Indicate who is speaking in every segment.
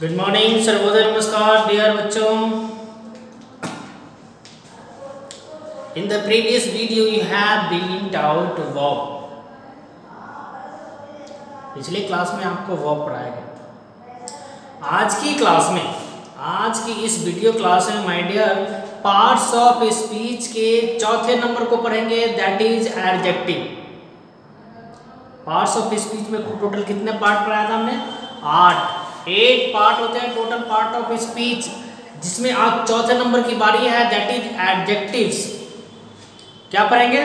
Speaker 1: Good morning, Sarvodaya, नमस्कार dear बच्चों। In the previous video you have been taught verb। पिछले class में आपको verb पढ़ाया गया। आज की क्लास में, आज की इस वीडियो क्लास में my dear parts of speech के चौथे नंबर को पढ़ेंगे, that is adjective. Parts of speech में टोटल कितने पार्ट पढ़ाया था हमने? 8 पार्ट होते हैं टोटल पार्ट ऑफ स्पीच, जिसमें आज चौथे नंबर की बारी है, दैट इज एडजेक्टिव्स। क्या पढ़ेंगे?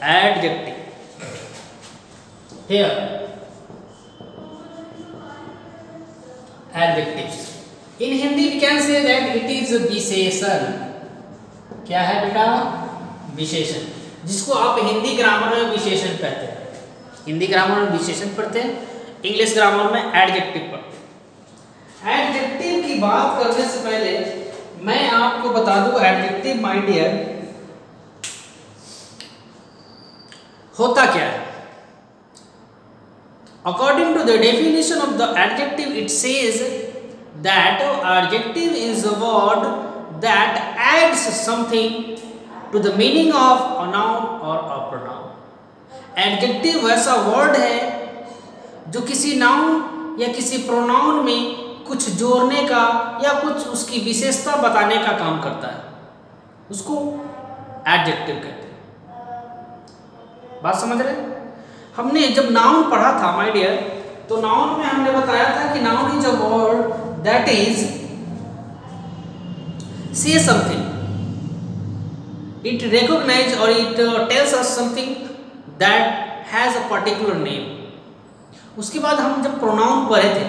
Speaker 1: Adjective. Here adjectives in Hindi we can say that it is विशेषण। क्या है बेटा? विशेषण, जिसको आप हिंदी ग्रामर में विशेषण कहते हैं। हिंदी ग्रामर में विशेषण पढ़ते हैं, इंग्लिश ग्रामर में एडजेक्टिव पढ़ते हैं। एडजेक्टिव की बात करने से पहले मैं आपको बता दूं, एडजेक्टिव माय डियर होता क्या है। According to the definition of the adjective it says that adjective is a word that adds something to the meaning of a noun और अ प्रोनाउन। एडजेक्टिव वैसा वर्ड है जो किसी नाउन या किसी प्रोनाउन में कुछ जोड़ने का या कुछ उसकी विशेषता बताने का काम करता है, उसको एडजेक्टिव कहते हैं। बात समझ रहे? हमने जब नाउन पढ़ा था माय डियर, तो नाउन में हमने बताया था कि noun is a word that is say something, it recognize or it tells us something that has a particular name. उसके बाद हम जब प्रोनाउन पढ़े थे,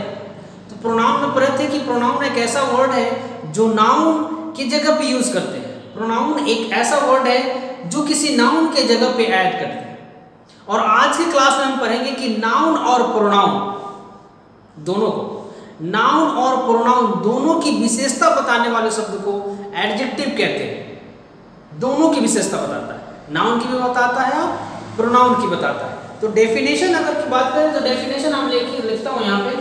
Speaker 1: तो प्रोनाउन में पढ़े थे कि प्रोनाउन एक ऐसा वर्ड है जो नाउन की जगह पे यूज करते हैं। प्रोनाउन एक ऐसा वर्ड है जो किसी नाउन के जगह पे ऐड करते हैं। और आज की क्लास में हम पढ़ेंगे कि नाउन और प्रोनाउन दोनों को, नाउन और प्रोनाउन दोनों की विशेषता बताने वाले शब्द को एडजेक्टिव कहते हैं। दोनों की विशेषता बताता है, नाउन की भी बताता है और प्रोनाउन की बताता है। तो डेफिनेशन अगर की बात करें तो डेफिनेशन हम लिखता हूं यहां पे,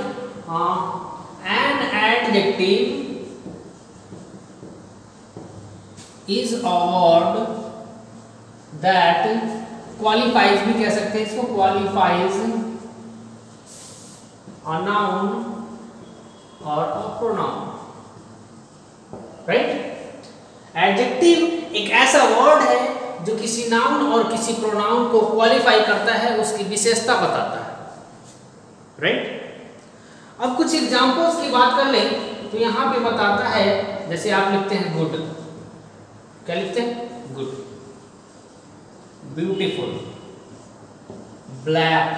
Speaker 1: an adjective is a word that qualifies, भी कह सकते हैं इसको, क्वालिफाइज अ नाउन और अ प्रोनाउन। राइट? एडजेक्टिव एक ऐसा वर्ड है जो किसी नाउन और किसी प्रोनाउन को क्वालिफाई करता है, उसकी विशेषता बताता है। राइट? अब कुछ एग्जांपल्स की बात कर लें तो यहां पे बताता है, जैसे आप लिखते हैं गुड। क्या लिखते हैं? Good, beautiful, black,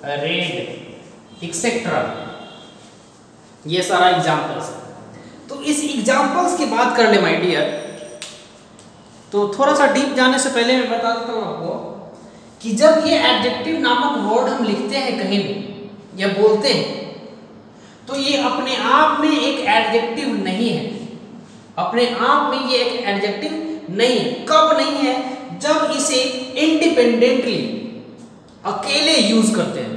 Speaker 1: red, etcetera. ये सारा एग्जांपल्स है। तो इस एग्जांपल्स की बात कर ले माय डियर, तो थोड़ा सा डीप जाने से पहले मैं बता देता हूं आपको कि जब ये एडजेक्टिव नामक वर्ड हम लिखते हैं कहीं भी या बोलते हैं, तो ये अपने आप में एक एडजेक्टिव नहीं है। अपने आप में ये एक एडजेक्टिव नहीं है। कब नहीं है? जब इसे इंडिपेंडेंटली अकेले यूज करते हैं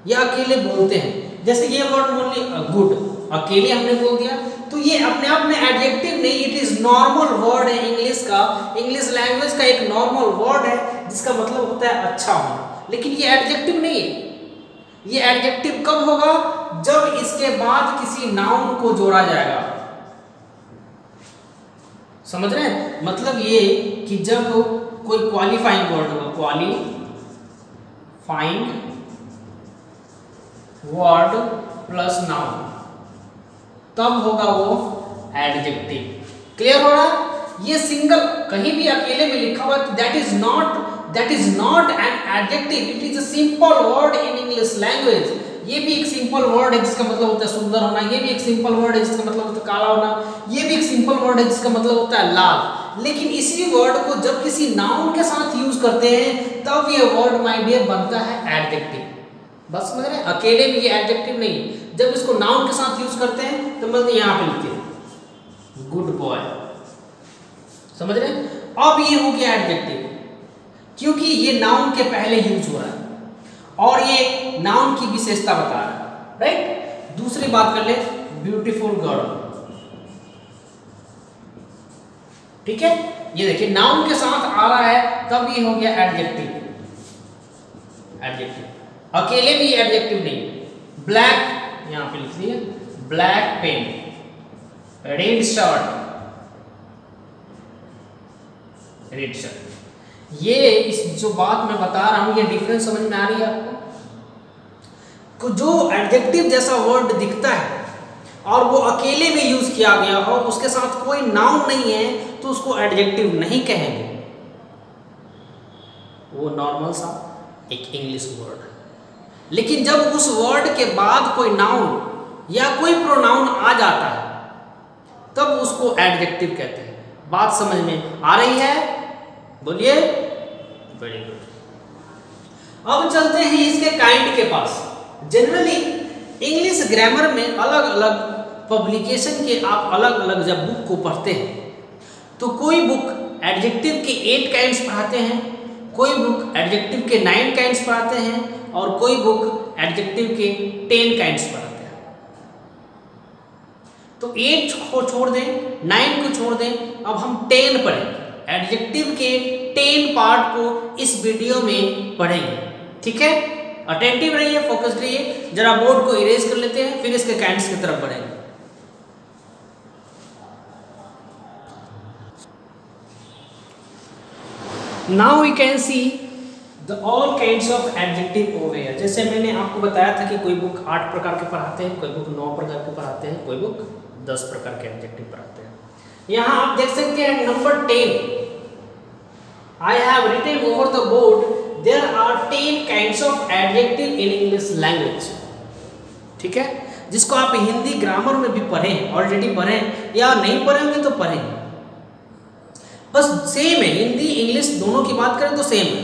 Speaker 1: या अकेले बोलते हैं। जैसे ये वर्ड बोल लिया गुड, अकेले हमने बोल दिया, तो ये अपने आप में एडजेक्टिव नहीं, इट इज नॉर्मल वर्ड है इंग्लिश का, इंग्लिश लैंग्वेज का एक नॉर्मल वर्ड है जिसका मतलब होता है अच्छा होना, लेकिन ये एडजेक्टिव नहीं है। ये एडजेक्टिव कब होगा? जब इसके बाद किसी नाउन को जोड़ा जाएगा। समझ रहे हैं? मतलब ये कि जब कोई क्वालिफाइंग वर्ड होगा, क्वालिफाइंग वर्ड प्लस नाउन, तब होगा वो एडजेक्टिव। क्लियर हो रहा? ये सिंगल कहीं भी अकेले में लिखा हुआ, that is not an adjective, it is a simple word in English language. ये भी एक सिंपल वर्ड है जिसका मतलब होता है सुंदर होना, ये भी एक सिंपल वर्ड है जिसका मतलब होता है काला होना, ये भी एक सिंपल वर्ड है जिसका मतलब होता है लाल। लेकिन इसी वर्ड को जब किसी नाउन के साथ यूज करते हैं तब ये वर्ड माय डियर बनता है एडजेक्टिव। बस समझ रहे हैं? अकेले में ये एडजेक्टिव नहीं, जब इसको नाउन के साथ यूज करते हैं तो मतलब यहां पे लिखते हैं गुड बॉय। समझ रहे हैं? अब ये हो गया एडजेक्टिव, क्योंकि ये नाउन के पहले यूज हो रहा है और ये नाउन की विशेषता बता रहा है। राइट? दूसरी बात कर ले, ब्यूटीफुल गर्ल। ठीक है, ये देखिए नाउन के साथ आ रहा है तब ये हो गया एडजेक्टिव। एडजेक्टिव अकेले भी एडजेक्टिव नहीं। ब्लैक यहां पे लिख दिया, black pen, red shirt, red shirt. ये इस जो बात मैं बता रहा हूं, ये डिफरेंस समझ में आ रही है आपको? जो एडजेक्टिव जैसा वर्ड दिखता है और वो अकेले में यूज किया गया हो, उसके साथ कोई नाउन नहीं है, तो उसको एडजेक्टिव नहीं कहेंगे। वो नॉर्मल सा एक इंग्लिश वर्ड है। लेकिन जब उस वर्ड के बाद कोई नाउन या कोई प्रोनाउन आ जाता है, तब उसको एडजेक्टिव कहते हैं। बात समझ में आ रही है? बोलिए। Very good. अब चलते हैं इसके काइंड के पास। जनरली इंग्लिश ग्रामर में अलग अलग पब्लिकेशन के आप अलग अलग जब बुक को पढ़ते हैं, तो कोई बुक एडजेक्टिव के 8 काइंड्स पढ़ाते हैं, कोई बुक एडजेक्टिव के 9 काइंड्स पढ़ाते हैं, और कोई बुक एडजेक्टिव के 10 काइंड्स पढ़ाते हैं। तो 8 को छोड़ दें, 9 को छोड़ दें, अब हम 10 पढ़ेंगे। एडजेक्टिव के 10 पार्ट को इस वीडियो में पढ़ेंगे। ठीक है, अटेंटिव रहिए, फोकस्ड रहिए। जरा बोर्ड को इरेज कर लेते हैं, फिर इसके काइंड्स की तरफ बढ़ेंगे। Now we can see the all kinds of adjective over here। जैसे मैंने आपको बताया था कि कोई बुक 8 प्रकार के पढ़ाते हैं, कोई बुक 9 प्रकार के पढ़ाते हैं, कोई बुक 10 प्रकार के एडजेक्टिव पढ़ाते हैं। यहाँ आप देख सकते हैं number 10। I have written over the board there are 10 kinds of adjective in English language। ठीक है, जिसको आप हिंदी ग्रामर में भी पढ़े, ऑलरेडी पढ़े, या नहीं पढ़े होंगे तो पढ़ेंगे। बस सेम है, हिंदी इंग्लिश दोनों की बात करें तो सेम है।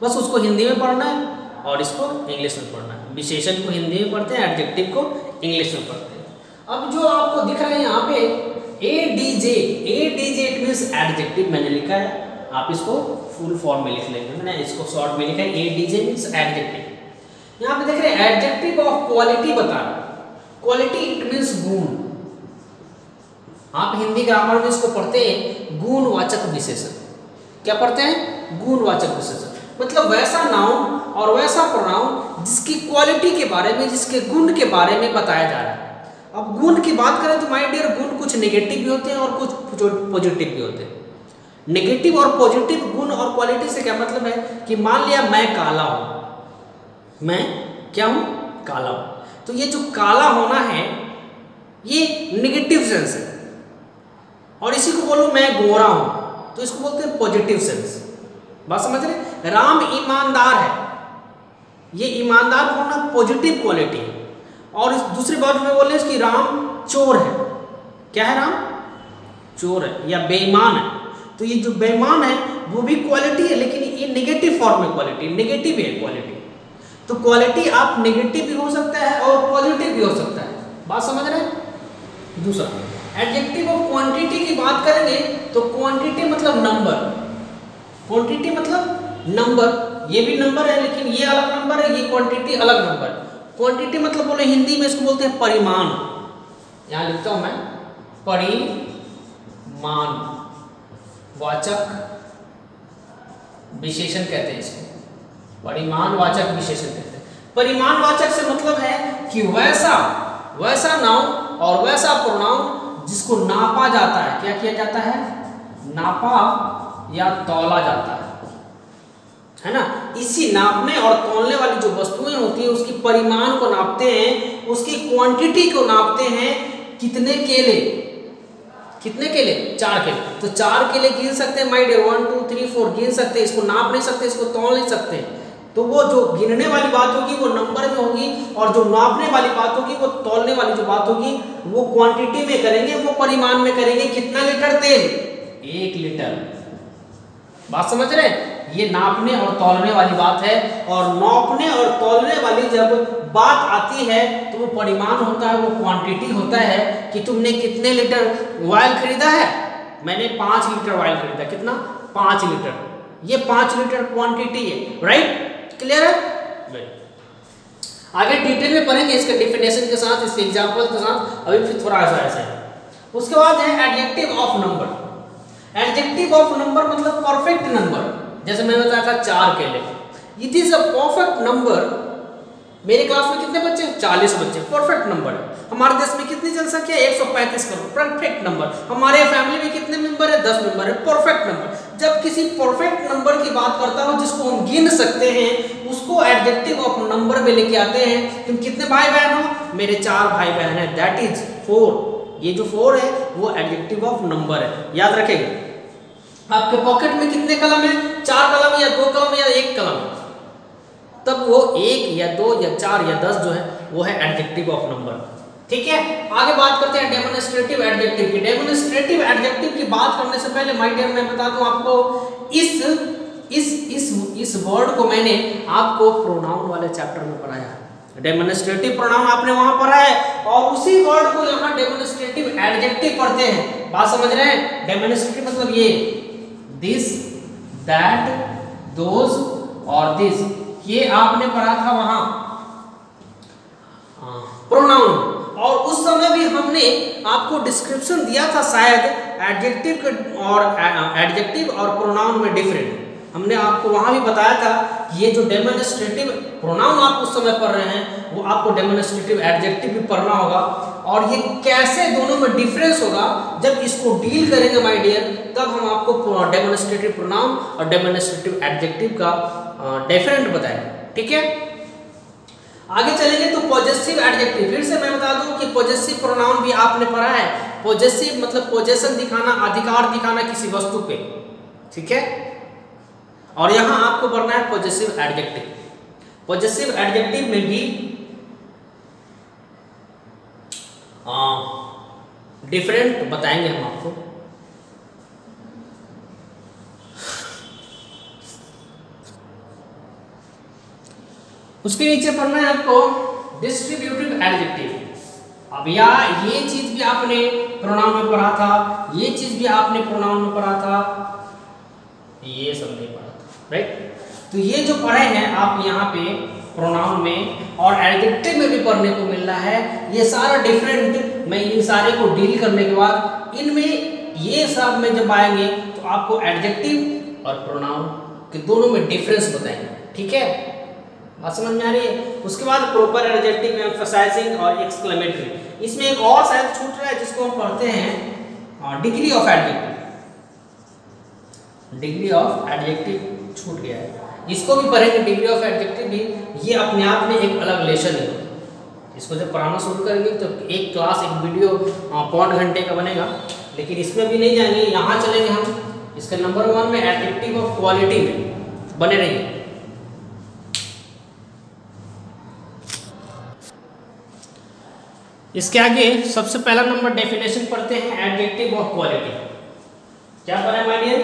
Speaker 1: बस उसको हिंदी में पढ़ना है और इसको इंग्लिश में पढ़ना है। विशेषण को हिंदी में पढ़ते हैं, एडजेक्टिव को इंग्लिश में पढ़ते हैं। अब जो आपको दिख रहा है यहाँ पे ADJ, ADJ it means adjective मैंने लिखा है, आप इसको फुल फॉर्म में लिख लेंगे। मैंने इसको शॉर्ट में लिखा है ADJ मीन्स एडजेक्टिव। यहाँ पे देख रहे हैं एडजेक्टिव ऑफ क्वालिटी बता रहा है। क्वालिटी इट मीन्स गुण। आप हिंदी ग्रामर में इसको पढ़ते हैं गुणवाचक विशेषण। क्या पढ़ते हैं? गुणवाचक विशेषण। मतलब वैसा नाउन और वैसा प्रोनाउन जिसकी क्वालिटी के बारे में, जिसके गुण के बारे में बताया जा रहा है। अब गुण की बात करें तो माय डियर, गुण कुछ नेगेटिव भी होते हैं और कुछ पॉजिटिव भी होते हैं। नेगेटिव और पॉजिटिव गुण और क्वालिटी से क्या मतलब है कि मान लिया मैं काला हूं, मैं क्या हूं? काला हूं। तो ये जो काला होना है ये नेगेटिव सेंस है, और इसी को बोलूं मैं गोरा हूं तो इसको बोलते हैं पॉजिटिव सेंस। बात समझ रहे? राम ईमानदार है, ये ईमानदार होना पॉजिटिव क्वालिटी है। और इस दूसरी बात में बोले कि राम चोर है। क्या है? राम चोर है या बेईमान है। तो ये जो बेईमान है वो भी क्वालिटी है, लेकिन ये नेगेटिव फॉर्म में क्वालिटी, नेगेटिव है क्वालिटी। तो क्वालिटी आप नेगेटिव भी हो सकता है और पॉजिटिव भी हो सकता है। बात समझ रहे हैं? दूसरा एडजेक्टिव ऑफ क्वांटिटी की बात करेंगे तो क्वांटिटी मतलब नंबर। क्वांटिटी मतलब नंबर, ये भी नंबर है लेकिन ये अलग नंबर है, ये क्वांटिटी अलग नंबर। क्वांटिटी मतलब बोले हिंदी में इसको बोलते हैं परिमाण। यहां लिखता हूं मैं परिमाण वाचक विशेषण कहते हैं इसको, परिमाणवाचक विशेषण कहते हैं। परिमाणवाचक से मतलब है कि वैसा नाउन और वैसा प्रोनाउन जिसको नापा जाता है। क्या किया जाता है? नापा या तौला जाता है ना। इसी नापने और तौलने वाली जो वस्तुएं होती है उसकी परिमाण को नापते हैं, उसकी क्वांटिटी को नापते हैं। कितने केले? कितने केले? 4 केले। तो 4 केले गिन सकते हैं माय डियर, 1 2 3 4 गिन सकते हैं। इसको नाप नहीं सकते, इसको तौल नहीं सकते। तो वो जो गिनने वाली बात होगी वो नंबर में होगी, और जो नापने वाली बात होगी, वो तौलने वाली जो बात होगी वो क्वांटिटी में करेंगे, वो परिमाण में करेंगे। कितना लीटर तेल? 1 लीटर। बात समझ रहे हैं? ये नापने और तौलने वाली बात है। और नापने और तौलने वाली जब बात आती है तो वो परिमाण होता है, वो क्वांटिटी होता है। कि तुमने कितने लीटर ऑयल खरीदा है? मैंने 5 लीटर ऑयल खरीदा। कितना? 5 लीटर। ये 5 लीटर क्वांटिटी है। राइट? क्लियर है? आगे डिटेल में पढ़ेंगे इसके डेफिनेशन के साथ, इसके एग्जांपल के साथ। अभी फिर थोड़ा ऐसा है। उसके बाद है adjective of number. Adjective of number मतलब परफेक्ट नंबर। जैसे मैंने बताया था 4 के लिए, it is a perfect number. मेरे क्लास में कितने बच्चे? 40 बच्चे, परफेक्ट नंबर है। हमारे देश में कितनी जनसंख्या है? 135 करोड़, परफेक्ट नंबर। हमारे फैमिली में कितने मेंबर है? 10 मेंबर है, परफेक्ट नंबर। जब किसी परफेक्ट नंबर की बात करता हूं जिसको हम गिन सकते हैं, उसको एडजेक्टिव ऑफ नंबर में लेके आते हैं। तुम कितने भाई बहन हो? मेरे 4 भाई बहन है, दैट इज 4। ये जो 4 है वो एडजेक्टिव ऑफ नंबर है, याद रखेंगे। आपके पॉकेट में कितने कलम है? 4 कलम या 2 कलम या 1 कलम, तब वो 1 या 2 या 4 या 10 जो है वो है एडजेक्टिव ऑफ नंबर। ठीक है, आगे बात करते हैं डेमोन्स्ट्रेटिव एडजेक्टिव की। डेमोन्स्ट्रेटिव एडजेक्टिव की बात करने से पहले माय डियर मैं बता दूं आपको, इस वर्ड को मैंने आपको प्रोनाउन वाले चैप्टर में पढ़ाया है। डेमोन्स्ट्रेटिव प्रोनाउन आपने वहां पढ़ा है, और उसी वर्ड को यहाँ डेमोन्स्ट्रेटिव एडजेक्टिव पढ़ते हैं। बात समझ रहे हैं? डेमोन्स्ट्रेटिव मतलब ये दिस, दैट, दोज और दिस, ये आपने पढ़ा था वहां प्रोनाउन। और उस समय भी हमने आपको डिस्क्रिप्शन दिया था शायद एडजेक्टिव और प्रोनाउन में डिफरेंट। हमने आपको वहां भी बताया था कि ये जो डेमोन्स्ट्रेटिव प्रोनाउन आप उस समय पढ़ रहे हैं वो आपको डेमोन्स्ट्रेटिव एडजेक्टिव भी पढ़ना होगा, और ये कैसे दोनों में डिफरेंस होगा जब इसको डील करेंगे माय डियर, तब हम आपको डेमोन्स्ट्रेटिव प्रोनाउन और डेमोन्स्ट्रेटिव एडजेक्टिव का डिफरेंट बताएंगे। ठीक है, आगे चलेंगे तो पॉजेसिव एडजेक्टिव। फिर से मैं बता दूं कि पॉजेसिव प्रोनाउन भी आपने पढ़ा है। पॉजेसिव मतलब पोजेशन दिखाना, अधिकार दिखाना किसी वस्तु पे। ठीक है, और यहां आपको पढ़ना है पॉजेसिव एडजेक्टिव। पॉजेसिव एडजेक्टिव में भी डिफरेंट बताएंगे हम आपको। उसके नीचे पढ़ना है आपको डिस्ट्रीब्यूटिव एडजेक्टिव। अब ये चीज भी आपने प्रोनाउन में पढ़ा था, ये चीज भी आपने प्रोनाउन में पढ़ा था, ये सब नहीं पढ़ा था, राइट? तो ये जो पढ़े हैं आप यहाँ पे प्रोनाउन में और एडजेक्टिव में भी पढ़ने को मिल रहा है। ये सारा डिफरेंट, मैं इन सारे को डील करने के बाद इनमें ये सब में जब आएंगे तो आपको एडजेक्टिव और प्रोनाउन के दोनों में डिफरेंस बताएंगे। ठीक है, बात समझ में आ रही है? उसके बाद प्रॉपर एडजेक्टिव में एम्फसाइजिंग और एक्सक्लेमेटरी। इसमें एक और शायद छूट रहा है जिसको हम पढ़ते हैं degree of adjective. Degree of adjective छूट गया है, इसको भी पढ़ेंगे। डिग्री ऑफ एडजेक्टिव भी ये अपने आप में एक अलग लेसन है। इसको जब पढ़ाना शुरू करेंगे तो एक क्लास, एक वीडियो 5 घंटे का बनेगा, लेकिन इसमें भी नहीं जाएंगे। यहाँ चलेंगे हम इसके नंबर 1 में एडजेक्टिव ऑफ क्वालिटी में। बने रहिए। इसके आगे सबसे पहला नंबर डेफिनेशन पढ़ते हैं एडजेक्टिव ऑफ क्वालिटी। क्या पढ़ा है my dear?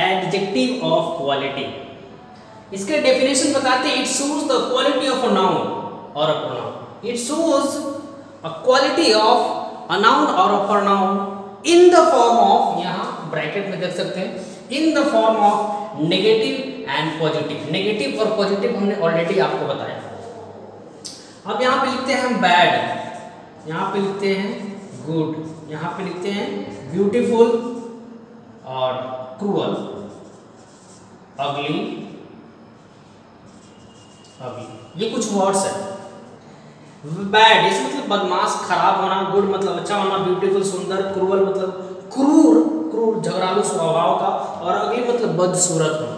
Speaker 1: Adjective of quality. इसके डेफिनेशन बताते हैं, it shows the quality of a noun और a pronoun. It shows a quality of a noun और a pronoun in the form of, यहाँ bracket में देख सकते हैं, in the form of negative and positive. Negative और positive हमने already आपको बताया। अब यहाँ पे लिखते हैं हम बैड, यहाँ पे लिखते हैं गुड, यहाँ पे लिखते हैं ब्यूटीफुल और क्रूअल, अगली, ये कुछ वर्ड्स है। बैड इस मतलब बदमाश, खराब होना, गुड मतलब अच्छा होना, ब्यूटीफुल सुंदर, क्रूअल मतलब क्रूर झगड़ालू स्वभाव का, और अगली मतलब बदसूरत होना।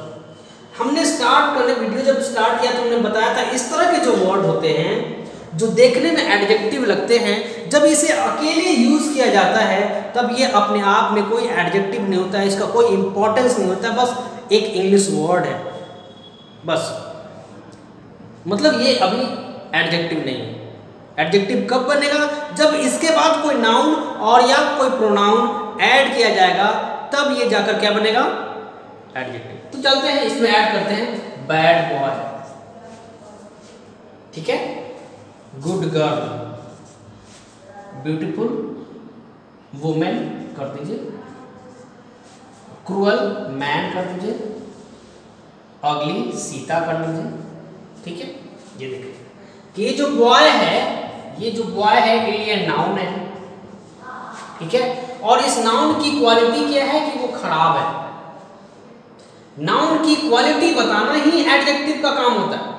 Speaker 1: हमने स्टार्ट करने वीडियो जब स्टार्ट किया तो हमने बताया था इस तरह के जो वर्ड होते हैं जो देखने में एडजेक्टिव लगते हैं, जब इसे अकेले यूज किया जाता है तब ये अपने आप में कोई एडजेक्टिव नहीं होता है, इसका कोई इंपॉर्टेंस नहीं होता, बस एक इंग्लिश वर्ड है बस। मतलब ये अभी एडजेक्टिव नहीं है। एडजेक्टिव कब बनेगा? जब इसके बाद कोई नाउन और या कोई प्रोनाउन ऐड किया जाएगा, तब ये जाकर क्या बनेगा? एडजेक्टिव। तो चलते हैं इसमें ऐड करते हैं बैड बॉय, ठीक है, गुड गर्ल, ब्यूटीफुल वुमेन कर दीजिए, क्रूअल मैन कर दीजिए, अगली सीता कर दीजिए। ठीक है, ये देखिए कि ये जो बॉय है ये नाउन है, ठीक है। और इस नाउन की क्वालिटी क्या है कि वो खराब है। नाउन की क्वालिटी बताना ही एडजेक्टिव का काम होता है।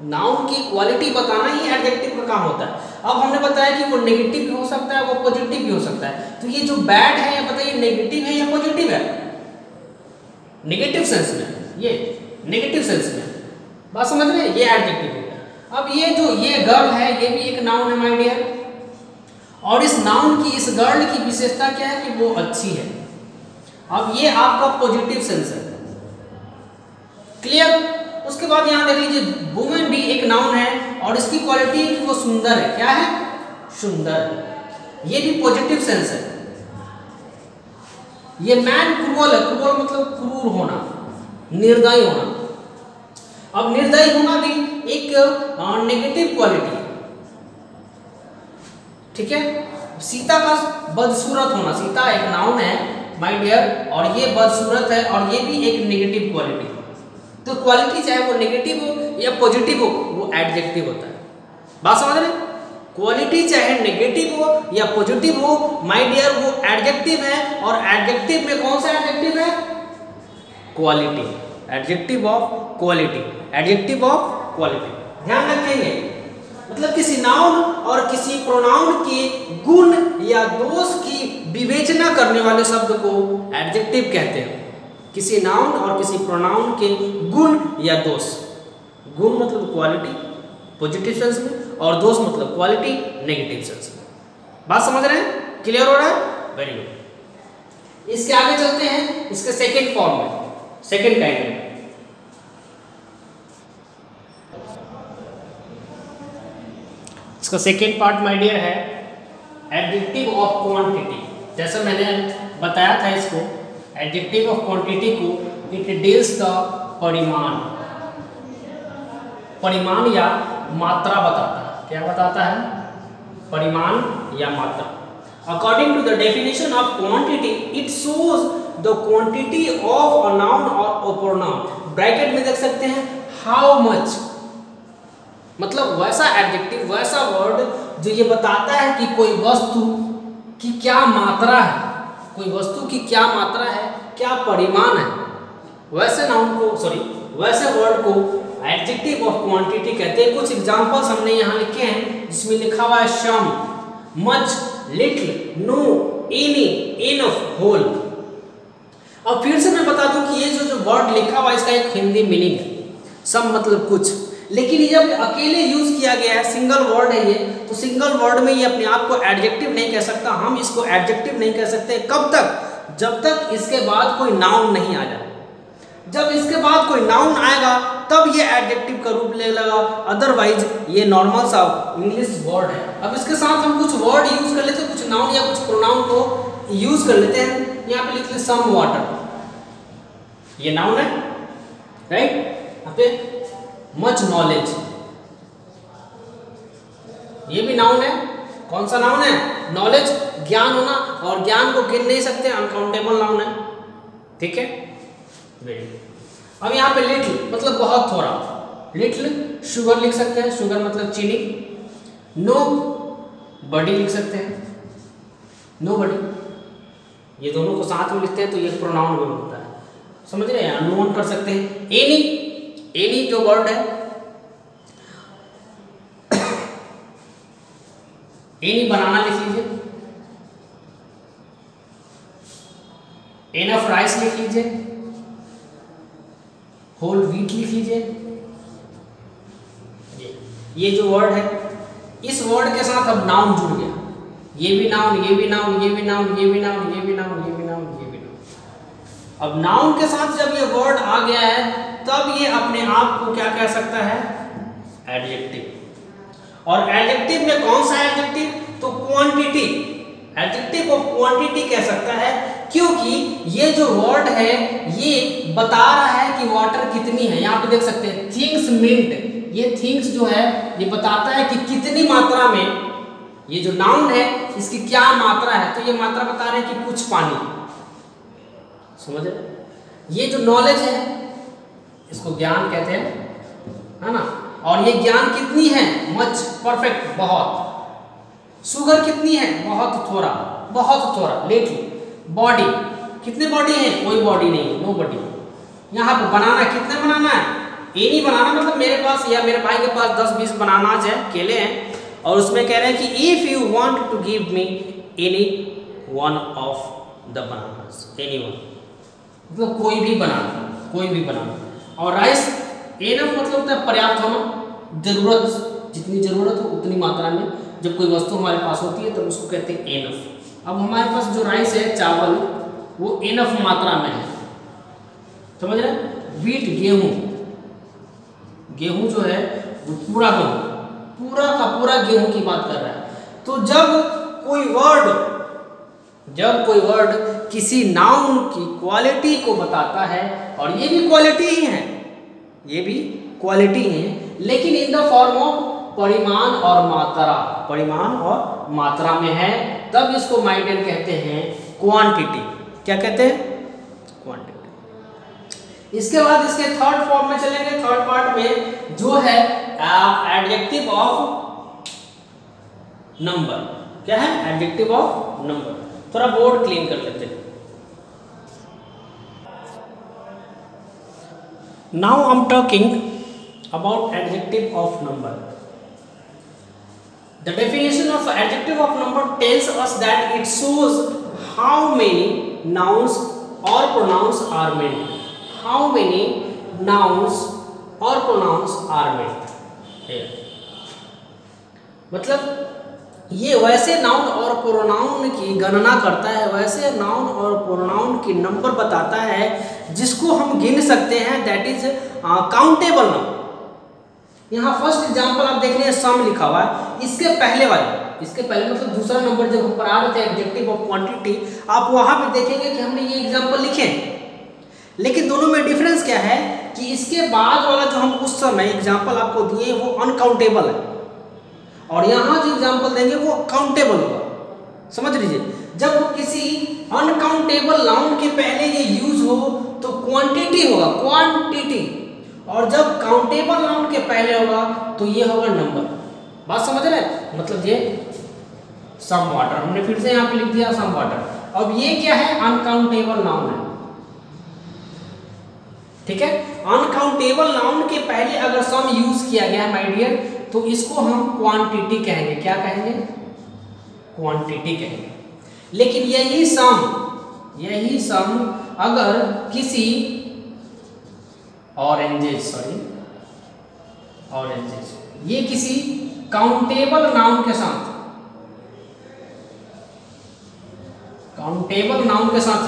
Speaker 1: नाउन की क्वालिटी बताना ही एडजेक्टिव का काम होता है। अब हमने बताया कि वो नेगेटिव भी हो सकता है, वो पॉजिटिव भी हो सकता है। तो ये जो बैड है, ये बताइए नेगेटिव है या पॉजिटिव है? नेगेटिव सेंस में, ये नेगेटिव सेंस में, बात समझ रहे हैं? ये एडजेक्टिव हो गया। अब ये गर्ल है, ये भी एक नाउन है माय डियर। और इस नाउन की, इस गर्ल की विशेषता क्या है कि वो अच्छी है। अब ये आपका पॉजिटिव सेंस है, क्लियर। उसके बाद यहां देख लीजिए, वुमेन भी एक नाउन है और इसकी क्वालिटी है कि वो सुंदर है। क्या है? सुंदर। ये भी पॉजिटिव सेंस है। ये मैन क्रूअल है, क्रूअल मतलब क्रूर होना, निर्दयी होना। अब निर्दयी होना भी एक नेगेटिव क्वालिटी है, ठीक है। सीता का बदसूरत होना, सीता एक नाउन है माय डियर, और ये बदसूरत है और ये भी एक नेगेटिव क्वालिटी है। तो क्वालिटी चाहे वो नेगेटिव हो या पॉजिटिव हो, वो एडजेक्टिव होता है। बात समझ रहे? क्वालिटी चाहे नेगेटिव हो या पॉजिटिव हो माय डियर, वो एडजेक्टिव है। और एडजेक्टिव में कौन सा एडजेक्टिव है? Quality, adjective of quality, adjective of quality. ध्यान रखेंगे, मतलब किसी नाउन और किसी प्रोनाउन के गुण या दोष की विवेचना करने वाले शब्द को एडजेक्टिव कहते हैं। किसी नाउन और किसी प्रोनाउन के गुण या दोष, गुण मतलब क्वालिटी पॉजिटिव सेंस में, और दोष मतलब क्वालिटी नेगेटिव सेंस में। बात समझ रहे हैं? क्लियर हो रहा है? Very good. इसके आगे चलते हैं, इसके सेकेंड फॉर्म में, सेकेंड काइंड में। इसका सेकेंड पार्ट माय डियर है एडजेक्टिव ऑफ क्वांटिटी। जैसा मैंने बताया था इसको, एडजेक्टिव ऑफ क्वांटिटी को इट डील्स द परिमाण, परिमाण या मात्रा बताता है। क्या बताता है? परिमाण या मात्रा। According to the definition of quantity, it shows the quantity of a noun और अ प्रोनाउन। ब्रैकेट में देख सकते हैं हाउ मच, मतलब वैसा एडजेक्टिव, वैसा वर्ड जो ये बताता है कि कोई वस्तु की क्या मात्रा है, कोई वस्तु की क्या मात्रा है, क्या परिमाण है, वैसे नाउन को, सॉरी वैसे वर्ड को एडजेक्टिव ऑफ क्वांटिटी कहते हैं। कुछ एग्जांपल्स हमने यहाँ लिखे हैं, जिसमें लिखा हुआ है some, much, little, no, any, enough, whole. अब फिर से मैं बता दूं कि ये जो वर्ड लिखा हुआ है इसका एक हिंदी मीनिंग है, सम मतलब कुछ, लेकिन ये जब अकेले यूज किया गया है, सिंगल वर्ड है ये, तो सिंगल वर्ड में ये अपने आप को एडजेक्टिव नहीं कह सकता। हम इसको एडजेक्टिव नहीं कह सकते कब तक? जब तक इसके बाद कोई नाउन नहीं आ जाए। जब इसके बाद कोई नाउन आएगा तब ये एडजेक्टिव का रूप ले लेगा, अदरवाइज ये नॉर्मल सा इंग्लिश वर्ड है। अब इसके साथ हम कुछ वर्ड यूज कर लेते हैं, कुछ नाउन या कुछ प्रोनाउन को यूज कर लेते हैं। यहाँ पे लिख ले सम वाटर, ये नाउन है, राइट। यहाँ पे मच नॉलेज, ये भी नाउन है। कौन सा नाउन है? नॉलेज, ज्ञान होना, और ज्ञान को गिन नहीं सकते, अनकाउंटेबल नाउन है, ठीक है। अब यहाँ पे लिटिल मतलब बहुत थोड़ा, लिटिल। शुगर लिख सकते हैं, शुगर मतलब चीनी। नो बडी लिख सकते हैं, नो बडी। ये दोनों को साथ में लिखते हैं तो ये प्रोनाउन में होता है, समझ रहे हैं? नोन कर सकते हैं। एनी, एनी जो वर्ड है, एनी बनाना लिख लीजिए, एनफ राइस लिख लीजिए, होल व्हीट लिख लीजिए। ये जो वर्ड है, इस वर्ड के साथ अब नाउन जुड़ गया। ये भी नाउन, ये भी नाउन, ये भी नाउन, ये भी नाउन, ये भी नाउन, ये भी नाउन, ये भी नाउन। अब नाउन के साथ जब ये वर्ड आ गया है तब ये अपने आप को क्या कह सकता है? एडजेक्टिव। और एडजेक्टिव में कौन सा एडजेक्टिव? तो क्वांटिटी, एडजेक्टिव ऑफ क्वांटिटी कह सकता है, क्योंकि ये जो वर्ड है ये बता रहा है कि वाटर कितनी है। यहाँ पे देख सकते हैं थिंग्स मिंट, ये थिंग्स जो है ये बताता है कि कितनी मात्रा में, ये जो नाउन है इसकी क्या मात्रा है, तो ये मात्रा बता रहे हैं कि कुछ पानी, समझ रहे? ये जो नॉलेज है इसको ज्ञान कहते हैं, है ना। और ये ज्ञान कितनी है? मच, परफेक्ट, बहुत। शुगर कितनी है? बहुत थोड़ा, बहुत थोड़ा, लिटिल। बॉडी, कितने बॉडी है? कोई बॉडी नहीं है, नो बॉडी। यहाँ पर बनाना, कितने बनाना है? एनी बनाना, मतलब मेरे पास या मेरे भाई के पास 10-20 बनानाज है, केले हैं, और उसमें कह रहे हैं कि if you want to give me any one of the bananas, any one, मतलब कोई भी बनाना, कोई भी बनाना। और राइस, एनफ मतलब होता है पर्याप्त होना, जरूरत, जितनी जरूरत हो उतनी मात्रा में जब कोई वस्तु हमारे पास होती है तो उसको कहते हैं एनफ। अब हमारे पास जो राइस है, चावल, वो एनफ मात्रा में है, समझ रहे? व्हीट, गेहूं, गेहूं जो है वो पूरा गेहूं, पूरा का पूरा गेहूं की बात कर रहा है। तो जब कोई वर्ड किसी नाउन की क्वालिटी को बताता है, और ये भी क्वालिटी ही है, ये भी क्वालिटी है, लेकिन इन द फॉर्म ऑफ परिमाण और मात्रा, परिमाण और मात्रा में है, तब इसको माय डियर कहते हैं क्वांटिटी। क्या कहते हैं? क्वांटिटी। इसके बाद इसके थर्ड फॉर्म में चलेंगे, थर्ड पार्ट में जो है एडजेक्टिव ऑफ नंबर। क्या है? Adjective of number. थोड़ा बोर्ड क्लीन कर लेते हैं। Now I am talking about adjective of number. The definition of adjective of number tells us that it shows how many nouns or pronouns are meant. How many nouns or pronouns are meant here. मतलब ये वैसे noun और pronoun की गणना करता है, वैसे noun और प्रोनाउन की नंबर बताता है जिसको हम गिन सकते हैं, दैट इज काउंटेबल नंबर। यहाँ फर्स्ट एग्जांपल आप देख रहे हैं, सम लिखा हुआ है, इसके पहले मतलब दूसरा नंबर जब हम पढ़ा रहे थे एडजेक्टिव ऑफ क्वांटिटी, आप वहां पे देखेंगे कि हमने ये एग्जांपल लिखे, लेकिन दोनों में डिफरेंस क्या है कि इसके बाद वाला जो हम उस समय एग्जांपल आपको दिए वो अनकाउंटेबल है, और यहाँ जो एग्जांपल देंगे वो काउंटेबल होगा। समझ लीजिए, जब किसी अनकाउंटेबल नाउन के पहले ये यूज हो तो क्वांटिटी होगा, क्वांटिटी, और जब काउंटेबल नाउन के पहले होगा तो ये होगा नंबर। बात समझ रहे हैं? मतलब ये सम वाटर, हमने फिर से यहाँ पे लिख दिया सम वाटर। अब ये क्या है? अनकाउंटेबल नाउन है, ठीक है? अनकाउंटेबल नाउन के पहले अगर सम यूज किया गया है माय डियर, तो इसको हम क्वांटिटी कहेंगे। क्या कहेंगे? क्वांटिटी कहेंगे। लेकिन यही सम अगर किसी ऑरेंजेस, ये किसी काउंटेबल नाउन के साथ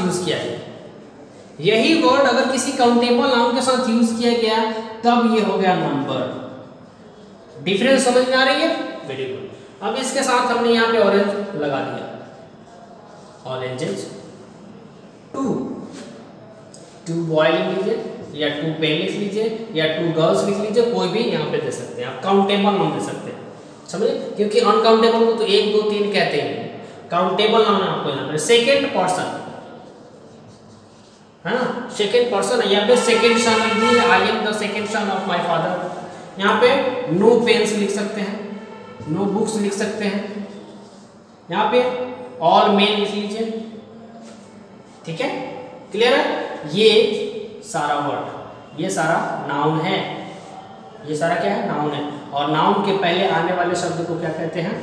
Speaker 1: यूज किया गया, यही वर्ड अगर किसी काउंटेबल नाउन के साथ यूज किया गया तब ये हो गया नंबर। डिफरेंस समझ में आ रही है? Very good. अब इसके साथ हमने यहाँ पे ऑरेंज लगा दिया, ऑरेंजेस, टू बॉय लिख लीजिए, या टू पेन लिख लीजिए, या टू गर्ल्स लिख लीजिए, कोई भी यहाँ पे दे सकते हैं आप, काउंटेबल नाम दे सकते हैं, समझे? क्योंकि अनकाउंटेबल को तो 1 2 3 कहते हैं, काउंटेबल नाम है आपको यहाँ पे सेकेंड पर्सन, है ना? सेकेंड पर्सन है, यहाँ पे सेकेंड सन लिख दीजिए, I am the second son of my father. यहाँ पे नो पेन्स लिख सकते हैं, नो बुक्स लिख सकते हैं, यहाँ पे ऑल मेन लिख लीजिए, ठीक है? क्लियर है? ये सारा वर्ड, ये सारा नाउन है, ये सारा क्या है? नाउन है। और नाउन के पहले आने वाले शब्द को क्या कहते हैं?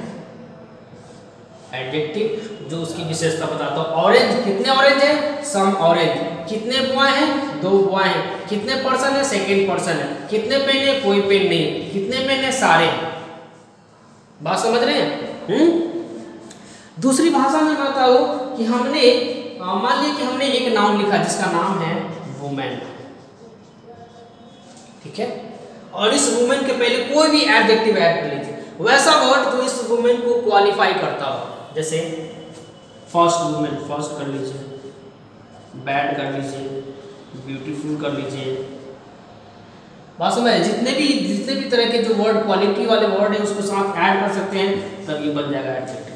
Speaker 1: एडजेक्टिव, जो उसकी विशेषता बताता है। ऑरेंज, कितने ऑरेंज है? Some orange. कितने बॉय हैं? 2 बॉय हैं। कितने पर्सन है? सेकेंड पर्सन है। कितने पेन है? कोई पेन नहीं। कितने पेन है? सारे। बात समझ रहे हैं? दूसरी भाषा में बताओ कि हमने मान लीजिए कि हमने एक नाउन लिखा जिसका नाम है वुमेन, ठीक है? और इस वुमेन के पहले कोई भी एडजेक्टिव ऐड कर लीजिए, वैसा वर्ड जो इस वुमेन को क्वालिफाई करता हो, जैसे फर्स्ट वुमेन, फर्स्ट कर लीजिए, बैड कर लीजिए, ब्यूटीफुल कर लीजिए। बात समझ, जितने भी तरह के जो वर्ड क्वालिटी वाले वर्ड है उसको साथ ऐड कर सकते हैं, तब ये बन जाएगा एडजेक्टिव।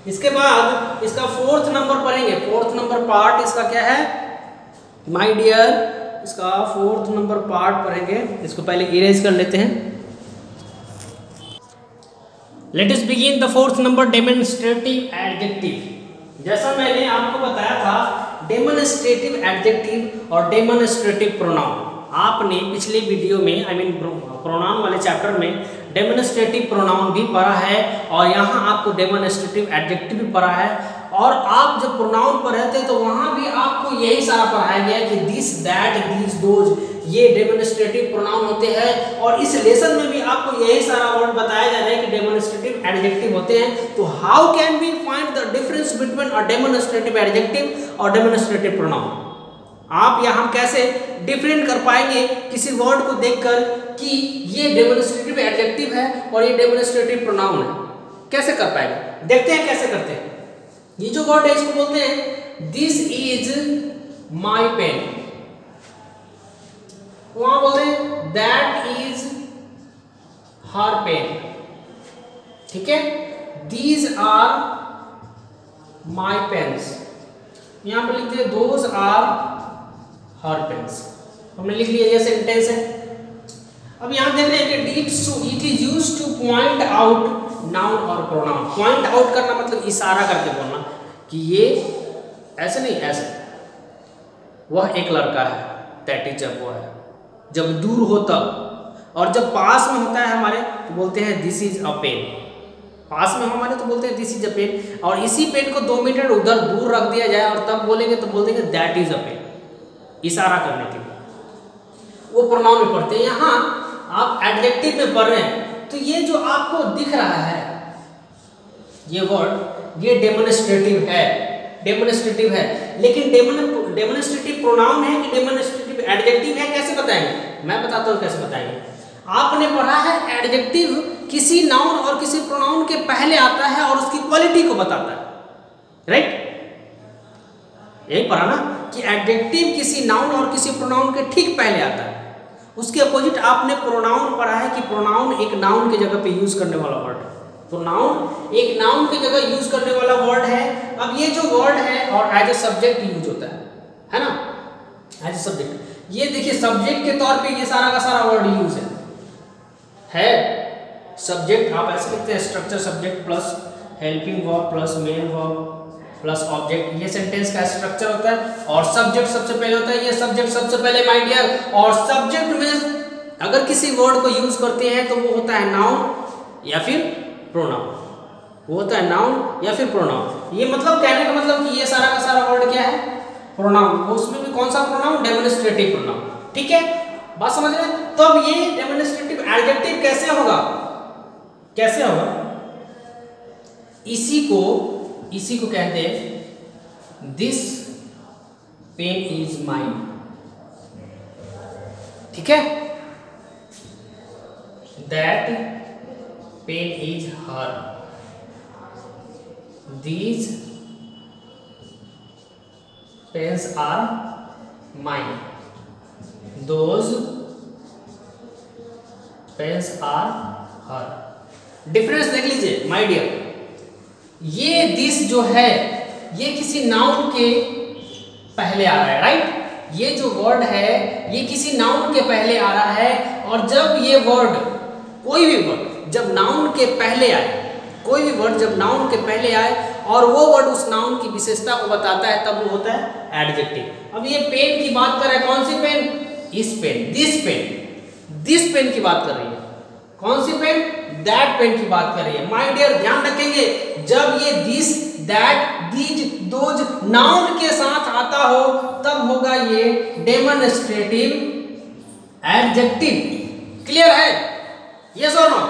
Speaker 1: इसके बाद इसका 4th नंबर पढ़ेंगे, 4th नंबर पार्ट इसका क्या है माय डियर? इसका 4th नंबर पार्ट पढ़ेंगे। इसको पहले इरेज कर लेते हैं। Let us begin the fourth number, demonstrative adjective. जैसा मैंने आपको बताया था, डेमोन्स्ट्रेटिव एडजेक्टिव और डेमोन्स्ट्रेटिव प्रोनाउन आपने पिछले वीडियो में प्रोनाउन वाले चैप्टर में डेमोन्स्ट्रेटिव प्रोनाउन भी पढ़ा है और यहाँ आपको डेमोन्स्ट्रेटिव एडजेक्टिव भी पढ़ा है। और आप जब प्रोनाउन पर रहते तो वहाँ भी आपको यही सारा पढ़ाया गया कि दिस, दैट, दीज, दोज, ये डेमोन्स्ट्रेटिव प्रोनाउन होते हैं। और इस लेसन में भी आपको यही सारा वर्ड बताया जा रहा है कि डेमोन्स्ट्रेटिव एडजेक्टिव होते हैं। तो how can we find the difference between a demonstrative adjective और डेमोन्स्ट्रेटिव प्रोनाउन? आप यहाँ कैसे डिफरेंट कर पाएंगे किसी वर्ड को देखकर कि ये डेमोन्स्ट्रेटिव एडजेक्टिव है और ये डेमोन्स्ट्रेटिव प्रोनाउन है? कैसे कर पाएंगे? देखते हैं कैसे करते हैं। ये जो वर्ड है इसको बोलते हैं दिस इज माई पेन, वहां बोलते हैं दैट इज हर पेन। ठीक है, दीज आर माई पेन्स, यहां पर लिखते हैं दोज आर हर पेन्स। हमने लिख लिया, ये सेंटेंस है। अब यहां देख रहे हैं कि it is used two point out noun और प्रोनाउन। पॉइंट आउट करना मतलब इशारा करके बोलना कि ये ऐसे नहीं, ऐसे। वह एक लड़का है, दैट इज जब वो है, जब दूर हो तब। और जब पास में होता है हमारे तो बोलते हैं दिस इज अ पेन। पास में हमारे तो बोलते हैं दिस इज अ पेन। और इसी पेन को 2 मीटर उधर दूर रख दिया जाए और तब बोलेंगे तो बोल देंगे दैट इज अ पेन, इशारा करने के लिए। वो प्रोनाउन में पढ़ते हैं। यहाँ आप एडजेक्टिव में पढ़ रहे हैं तो ये जो आपको दिख रहा है ये वर्ड, ये डेमोन्स्ट्रेटिव है, डेमोन्स्ट्रेटिव है। लेकिन डेमोन्स्ट्रेटिव प्रोनाउन है कि डेमोन्स्ट्रेटिव एडजेक्टिव है, कैसे बताएंगे? मैं बताता हूँ कैसे बताएंगे। आपने पढ़ा है एडजेक्टिव किसी नाउन और किसी प्रोनाउन के पहले आता है और उसकी क्वालिटी को बताता है, राइट? यही पढ़ा ना कि एडजेक्टिव किसी नाउन और किसी प्रोनाउन के ठीक पहले आता है। उसके अपोजिट आपने प्रोनाउन पढ़ा है कि प्रोनाउन एक नाउन की जगह पे यूज करने वाला वर्ड है। तो नाउन एक नाउन की जगह यूज करने वाला वर्ड है। अब ये जो वर्ड है और एज ए सब्जेक्ट यूज होता है ना, एज ए सब्जेक्ट। ये देखिए सब्जेक्ट के तौर पे ये सारा का सारा वर्ड यूज है सब्जेक्ट। आप ऐसे लिखते हैं structure subject plus helping verb plus main verb plus object, ये सेंटेंस का स्ट्रक्चर होता है। और सब्जेक्ट सबसे पहले होता है, ये सब्जेक्ट सबसे पहले माय डियर। और सब्जेक्ट में अगर किसी वर्ड को यूज करते हैं तो वो होता है नाउन या फिर प्रोनाउन, वो होता है नाउन या फिर प्रोनाउन। ये मतलब कहने का मतलब कि ये सारा का सारा वर्ड क्या है? प्रोनाउन। उसमें भी कौन सा प्रोनाउन? Demonstrative pronoun. ठीक है, बात समझ रहे हैं? तो अब ये डेमोन्स्ट्रेटिव एडजेक्टिव कैसे होगा? कैसे होगा? इसी को कहते हैं दिस पेन इज माइन। ठीक है, that pen is her, these pens are mine, those pens are her. Difference देख लीजिए माय डियर। ये दिस जो है ये किसी नाउन के पहले आ रहा है, राइट? ये जो वर्ड है ये किसी नाउन के पहले आ रहा है। और जब ये वर्ड, कोई भी वर्ड जब नाउन के पहले आए, कोई भी वर्ड जब नाउन के पहले आए और वो वर्ड उस नाउन की विशेषता को बताता है तब वो होता है एडजेक्टिव। अब ये पेन की बात कर रहे हैं, कौन सी पेन? इस पेन, दिस पेन की बात कर रही है। कौन सी पेन? दैट पेन की बात कर रही है। माय डियर ध्यान रखेंगे, जब ये this, that, these, those noun के साथ आता हो तब होगा ये डेमोन्स्ट्रेटिव एडजेक्टिव। क्लियर है? यस और नो?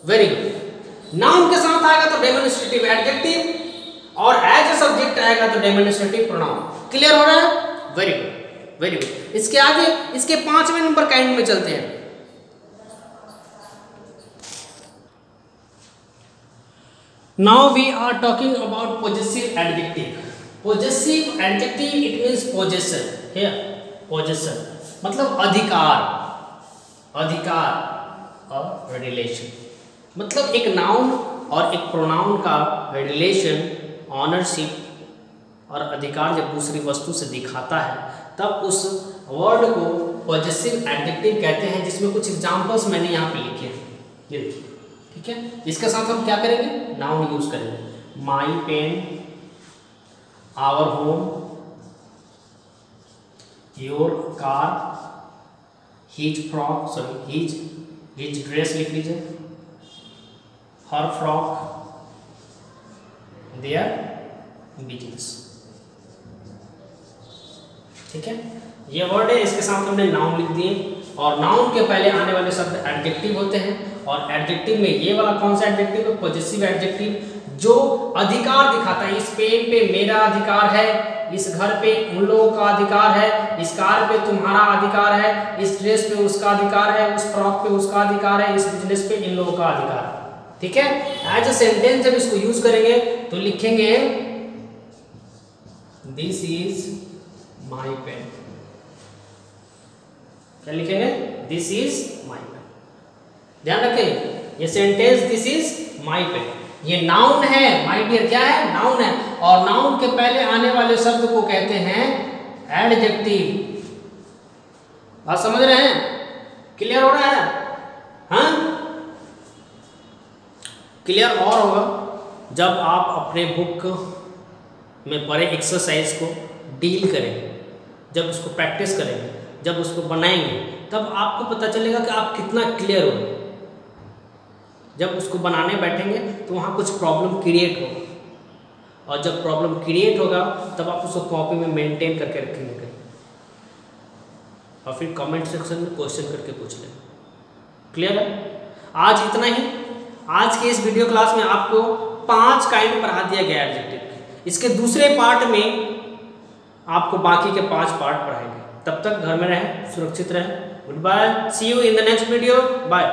Speaker 1: Very good. नाउन के साथ आएगा तो डेमोन्स्ट्रेटिव एडजेक्टिव और एज ए सब्जेक्ट आएगा तो डेमोन्स्ट्रेटिव प्रोनाउन। क्लियर हो रहा है? Very good, very good. इसके आगे इसके 5वें नंबर काइंड में चलते हैं। Now we are talking about possessive adjective. Possessive adjective it means possession. Here possession मतलब अधिकार, और रिलेशन। मतलब एक नाउन और एक प्रोनाउन का रिलेशन, ऑनरशिप और अधिकार जब दूसरी वस्तु से दिखाता है तब उस वर्ड को पॉजेसिव एडजेक्टिव कहते हैं, जिसमें कुछ एग्जांपल्स मैंने यहाँ पे लिखे हैं। ये देखिए, ठीक है, इसके साथ हम क्या करेंगे, नाउन यूज करेंगे। My pen, our home, your car, his frock, sorry his dress लिख लीजिए, हर फ्रॉक, देयर बिजनेस। ठीक है, ये वर्ड है, इसके साथ हमने नाउन लिख दिए। और नाउन के पहले आने वाले शब्द एडजेक्टिव होते हैं, और एडजेक्टिव में ये वाला कौन सा एडजेक्टिव है, पॉजिटिव एडजेक्टिव, जो अधिकार दिखाता है। इस पेन पे मेरा अधिकार है, इस घर पे उन लोगों का अधिकार है, इस कार पे तुम्हारा अधिकार है, इस ड्रेस पे उसका अधिकार है, उस फ्रॉक पे उसका अधिकार है, इस बिजनेस पे इन लोगों का अधिकार है। ठीक है, एज अ सेंटेंस जब इसको यूज करेंगे तो लिखेंगे दिस इज माई पेन। क्या लिखेंगे, दिस इज माई पेन। ध्यान रखें, ये sentence this is my pen, ये नाउन है माय डियर, क्या है, नाउन है। और नाउन के पहले आने वाले शब्द को कहते हैं एडजेक्टिव। बात समझ रहे हैं, क्लियर हो रहा है, हाँ क्लियर और होगा जब आप अपने बुक में पढ़े एक्सरसाइज को डील करेंगे, जब उसको प्रैक्टिस करेंगे, जब उसको बनाएंगे, तब आपको पता चलेगा कि आप कितना क्लियर हो। जब उसको बनाने बैठेंगे तो वहाँ कुछ प्रॉब्लम क्रिएट होगा, और जब प्रॉब्लम क्रिएट होगा तब आप उसको कॉपी में मेंटेन करके रखेंगे कहीं, और फिर कमेंट सेक्शन में क्वेश्चन करके पूछ लें। क्लियर है, आज इतना ही। आज के इस वीडियो क्लास में आपको 5 काइंड पढ़ा दिया गया एडजेक्टिव। इसके दूसरे पार्ट में आपको बाकी के 5 पार्ट पढ़ाएंगे। तब तक घर में रहें, सुरक्षित रहें। Good bye, see you in the next video, bye.